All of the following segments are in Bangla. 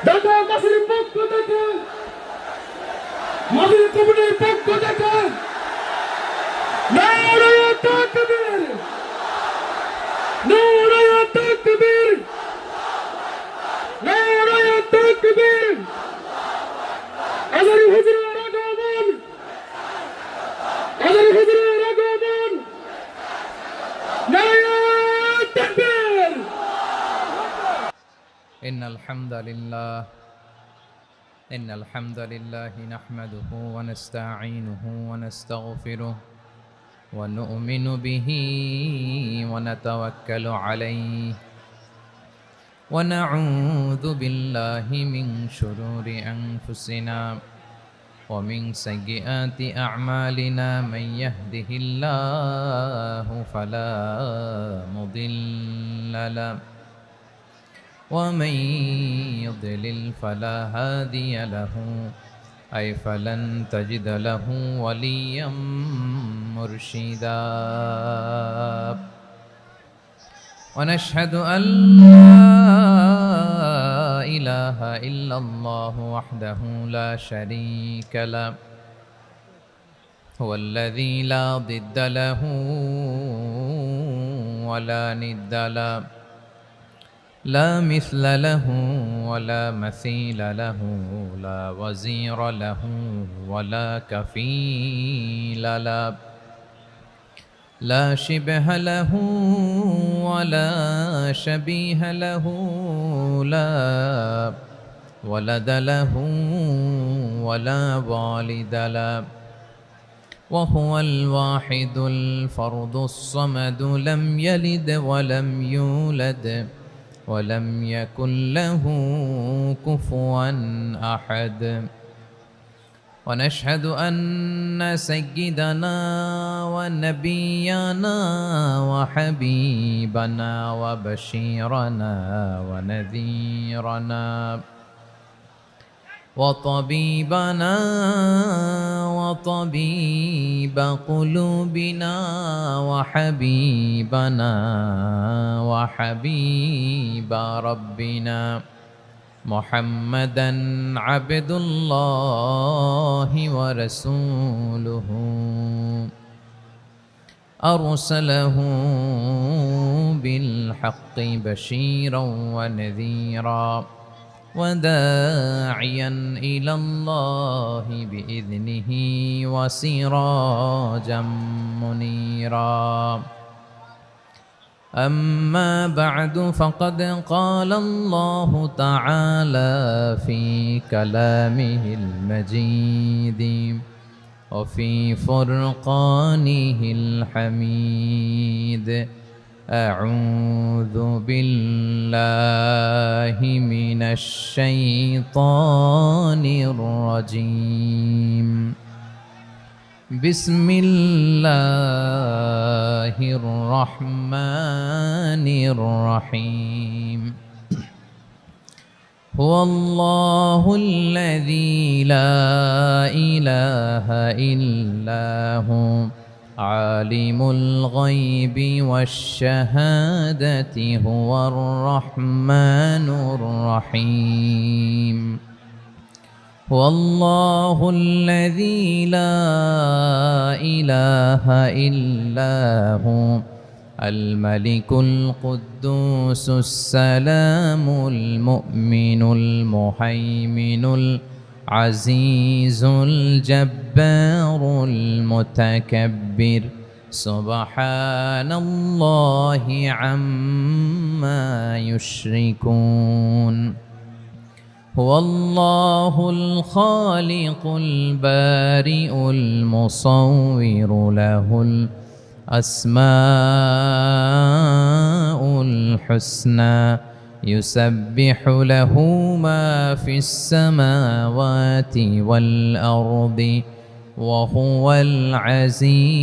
ঢাকা কাছের পক্ষ থেকে মাদুরী কমিটির পক্ষ থেকে নারায়ে তাকবীর, নারায়ে তাকবীর, নারায়ে তাকবীর। আজারি হুজুরের আগমন, আজারি হুজুরের আগমন, নারায়ে তাকবীর। إن الحمد لله نحمده ونستعينه ونستغفره ونؤمن به ونتوكل عليه ونعوذ بالله من شرور أنفسنا ومن سيئات أعمالنا من يهده الله فلا مضل له ومن يضلل فلا هادي له أي فلن تجد له وليا مرشدا ونشهد أن لا إله إلا الله وحده لا شريك له هو الذي لا ضد له ولا ند له لا مثل له ولا مثيل له لا وزير له ولا كفيل له لا شبه له ولا شبيه له لا ولد له ولا والد له وهو الواحد الفرد الصمد لم يلد ولم يولد ولم يكن له كفوا أحد ونشهد أن سيدنا ونبينا وحبيبنا وبشيرنا ونذيرنا وطبيبنا وطبيب قلوبنا وحبيبنا وحبيب ربنا محمدا عبد الله ورسوله أرسله بالحق بشيرا ونذيرا وداعيا إلى الله بإذنه وسراجا منيرا أما بعد فقد قال الله تعالى في كلامه المجيد وفي فرقانه الحميد أعوذ بالله من الشيطان الرجيم بسم الله الرحمن الرحيم هو الله الذي لا إله إلا هو عالم الغيب والشهادة هو الرحمن الرحيم هو الله الذي لا إله إلا هو الملك القدوس السلام المؤمن المهيمن العزيز الجبار المتكبر سبحان الله عما يشركون هو الله الخالق البارئ المصور له الأسماء الحسنى يسبح له ما في السماوات والأرض وهو العزيز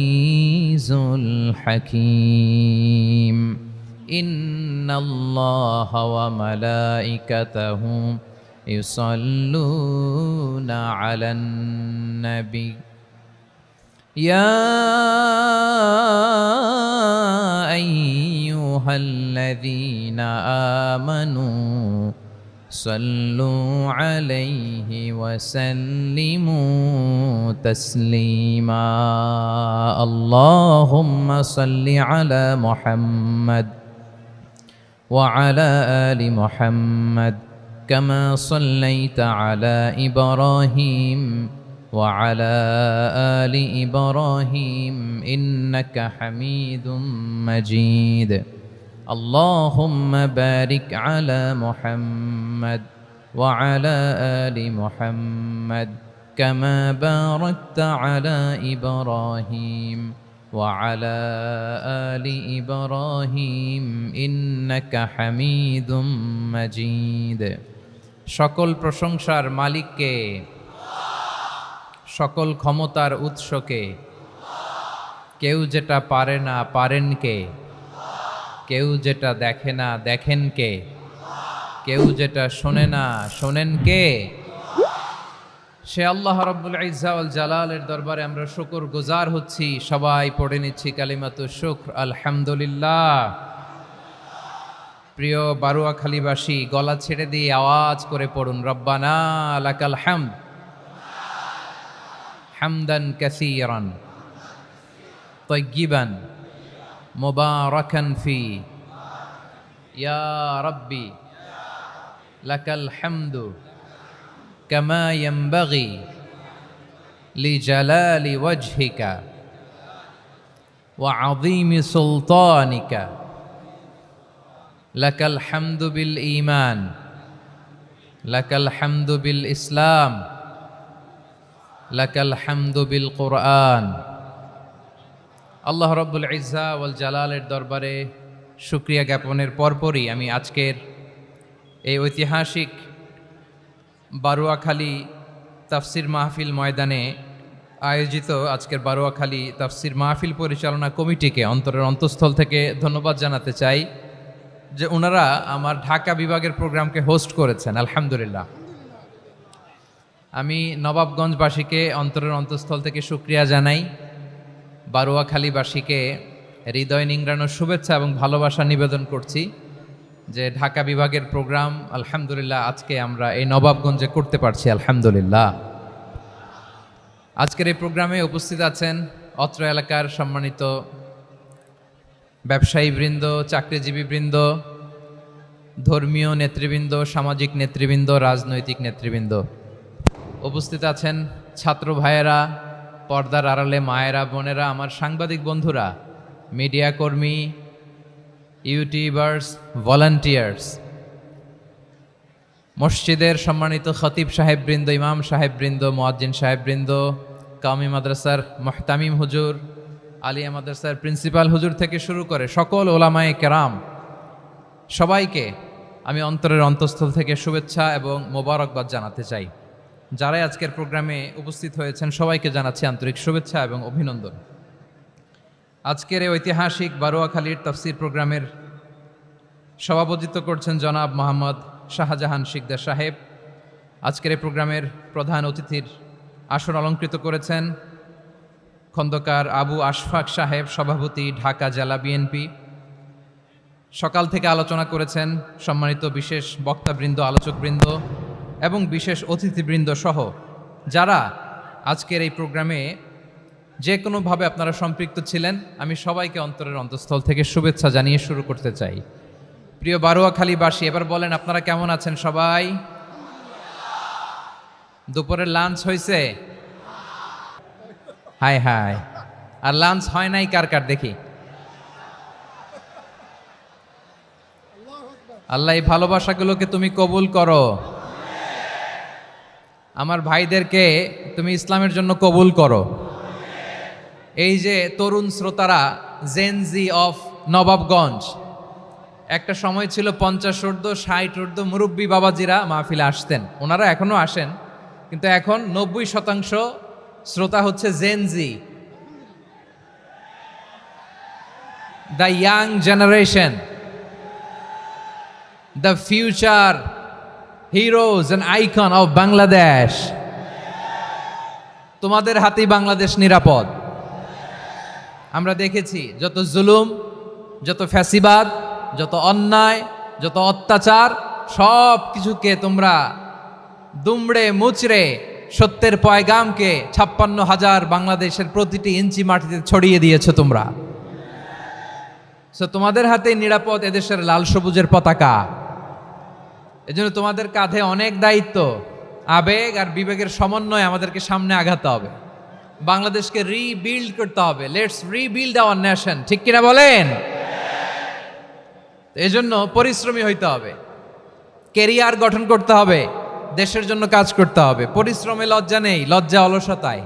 الحكيم إن الله وملائكته يصلون على النبي يا أيها الذين آمنوا صلوا عليه وسلموا تسليما اللهم صل على محمد وعلى آل محمد كما صليت على إبراهيم وعلى آل إبراهيم إنك حميد مجيد اللهم بارك على محمد وعلى آل محمد كما باركت على إبراهيم وعلى آل إبراهيم إنك حميد مجيد সকল প্রশংসার মালিককে সকল ক্ষমতার উৎসকে কেউ যেটা পারে না পারেন কে কেউ যেটা দেখে না দেখেন কে কেউ যেটা শোনে না শোনেন কে সে আল্লাহ রাব্বুল ইজ্জা ওয়াল জালালের দরবারে আমরা শুকর গুজার হচ্ছি সবাই পড়ে নিচ্ছি কালিমাতু শুকর আলহামদুলিল্লাহ প্রিয় বারুয়াখালীবাসী গলা ছেড়ে দিয়ে আওয়াজ করে পড়ুন রব্বানা লাকাল হামদ হামদান কাসীরান তাইয়্যিবান মুবারাকান ফি ইয়া রাব্বি লাকাল হামদু কামা ইয়ানবাগি লিজালালি ওয়াজহিকা ওয়া আযীমি সুলতানিকা লাকাল হামদু বিল ঈমান লাকাল হামদু বিল ইসলাম লাকাল হামদু বিল কুরআন আল্লাহ রাব্বুল ইজ্জা ওয়াল জালালের দরবারে শুকরিয়া জ্ঞাপনের পরপরই আমি আজকের এই ঐতিহাসিক বারুয়াখালী তাফসির মাহফিল ময়দানে আয়োজিত আজকের বারুয়াখালী তাফসির মাহফিল পরিচালনা কমিটিকে অন্তরের অন্তঃস্থল থেকে ধন্যবাদ জানাতে চাই যে ওনারা আমার ঢাকা বিভাগের প্রোগ্রামকে হোস্ট করেছেন আলহামদুলিল্লাহ। আমি নবাবগঞ্জবাসীকে অন্তরের অন্তঃস্থল থেকে শুকরিয়া জানাই, বারুয়াখালীবাসীকে হৃদয় নিংড়ানোর শুভেচ্ছা এবং ভালোবাসা নিবেদন করছি যে ঢাকা বিভাগের প্রোগ্রাম আলহামদুলিল্লাহ আজকে আমরা এই নবাবগঞ্জে করতে পারছি আলহামদুলিল্লাহ। আজকের এই প্রোগ্রামে উপস্থিত আছেন অত্র এলাকার সম্মানিত ব্যবসায়ীবৃন্দ, চাকরিজীবীবৃন্দ, ধর্মীয় নেতৃবৃন্দ, সামাজিক নেতৃবৃন্দ, রাজনৈতিক নেতৃবৃন্দ। উপস্থিত আছেন ছাত্র ভাইয়েরা, পর্দার আড়ালে মায়েরা, বোনেরা, আমার সাংবাদিক বন্ধুরা, মিডিয়া কর্মী, ইউটিউবার্স, ভলান্টিয়ার্স, মসজিদের সম্মানিত খতিব সাহেববৃন্দ, ইমাম সাহেববৃন্দ, মুয়াজ্জিন সাহেববৃন্দ, কাওমি মাদ্রাসার মুহতামিম হুজুর, আলিয়া মাদ্রাসার প্রিন্সিপাল হুজুর থেকে শুরু করে সকল ওলামায়ে কেরাম, সবাইকে আমি অন্তরের অন্তঃস্থল থেকে শুভেচ্ছা এবং মোবারকবাদ জানাতে চাই। যারাই আজকের প্রোগ্রামে উপস্থিত হয়েছেন সবাইকে জানাচ্ছি আন্তরিক শুভেচ্ছা এবং অভিনন্দন। আজকের এই ঐতিহাসিক বারুয়াখালীর তাফসির প্রোগ্রামের সভাপতিত্ব করছেন জনাব মোহাম্মদ শাহজাহান শিকদার সাহেব। আজকের এই প্রোগ্রামের প্রধান অতিথির আসন অলঙ্কৃত করেছেন খন্দকার আবু আশফাক সাহেব, সভাপতি, ঢাকা জেলা বিএনপি। সকাল থেকে আলোচনা করেছেন সম্মানিত বিশেষ বক্তাবৃন্দ, আলোচকবৃন্দ এবং বিশেষ অতিথিবৃন্দ সহ যারা আজকের এই প্রোগ্রামে যে কোনোভাবে আপনারা সম্পৃক্ত ছিলেন, আমি সবাইকে অন্তরের অন্তঃস্থল থেকে শুভেচ্ছা জানিয়ে শুরু করতে চাই। প্রিয় বারুয়াখালীবাসী, এবার বলেন আপনারা কেমন আছেন সবাই? দুপুরের লাঞ্চ হয়েছে? হায় হায়, আর লাঞ্চ হয় নাই কার কার দেখি? আল্লাহ এই ভালোবাসাগুলোকে তুমি কবুল করো। আমার ভাইদেরকে তুমি ইসলামের জন্য কবুল করো। এই যে তরুণ শ্রোতারা, জেনজি অফ নবাবগঞ্জ, একটা সময় ছিল 50 ঊর্ধ্ব 60 ঊর্ধ্ব মুরব্বী বাবাজিরা মাহফিলে আসতেন, ওনারা এখনো আসেন, কিন্তু এখন 90% শ্রোতা হচ্ছে Gen Z, the young generation, the future heroes and icon of Bangladesh. তোমাদের হাতেই বাংলাদেশ নিরাপদ। আমরা দেখেছি যত জুলুম, যত ফ্যাসিবাদ, যত অন্যায়, যত অত্যাচার সব কিছুকে তোমরা দুমড়ে মুচড়ে সত্যের পয়গামকে 56,000 বাংলাদেশের প্রতিটি ইঞ্চি মাটিতে ছড়িয়ে দিয়েছো তোমরা। সো তোমাদের হাতে নিরাপদ এদেশের লাল সবুজের পতাকা। এজন্য তোমাদের কাঁধে অনেক দায়িত্ব, আবেগ আর বিবেকের সমন্বয়ে আমাদেরকে সামনে আগাতে হবে। বাংলাদেশকে রিবিল্ড করতে হবে। লেটস রিবিল্ড আওয়ার নেশন, ঠিক কিনা বলেন? এজন্য পরিশ্রমী হইতে হবে, কেরিয়ার গঠন করতে হবে, দেশের জন্য কাজ করতে হবে। পরিশ্রমে লজ্জা নেই, লজ্জা অলসতায়,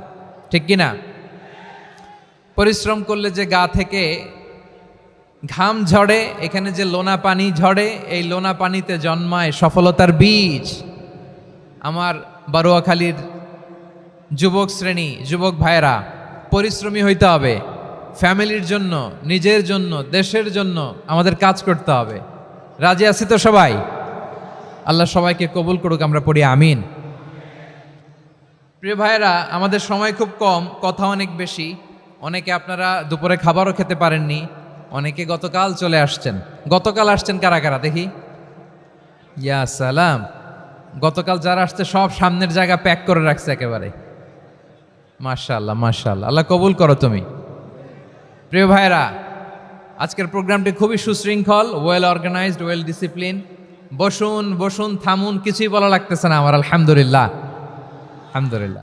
ঠিক কিনা? পরিশ্রম করলে যে গা থেকে ঘাম ঝরে, এখানে যে লোনা পানি ঝরে, এই লোনা পানিতে জন্মায় সফলতার বীজ। আমার বারুয়াখালীর যুবক শ্রেণী, যুবক ভাইয়েরা, পরিশ্রমী হইতে হবে। ফ্যামিলির জন্য, নিজের জন্য, দেশের জন্য আমাদের কাজ করতে হবে। রাজি আছি তো সবাই? আল্লাহ সবাইকে কবুল করুক, আমরা পড়ি আমিন। প্রিয় ভাইয়েরা, আমাদের সময় খুব কম, কথা অনেক বেশি। অনেকে আপনারা দুপুরে খাবারও খেতে পারেননি, অনেকে গতকাল চলে আসছেন। গতকাল আসছেন কারা কারা দেখি? ইয়া সালাম। গতকাল যারা আসছে সব সামনের জায়গা প্যাক করে রাখছে একেবারে। মাশাআল্লাহ, মাশাআল্লাহ, আল্লাহ কবুল করো তুমি। প্রিয় ভাইয়েরা, আজকের প্রোগ্রামটি খুবই সুশৃঙ্খল, ওয়েল অর্গানাইজড, ওয়েল ডিসিপ্লিন। বসুন বসুন, থামুন, কিছুই বলা লাগতেছে না আমার। আলহামদুলিল্লাহ, আলহামদুলিল্লাহ।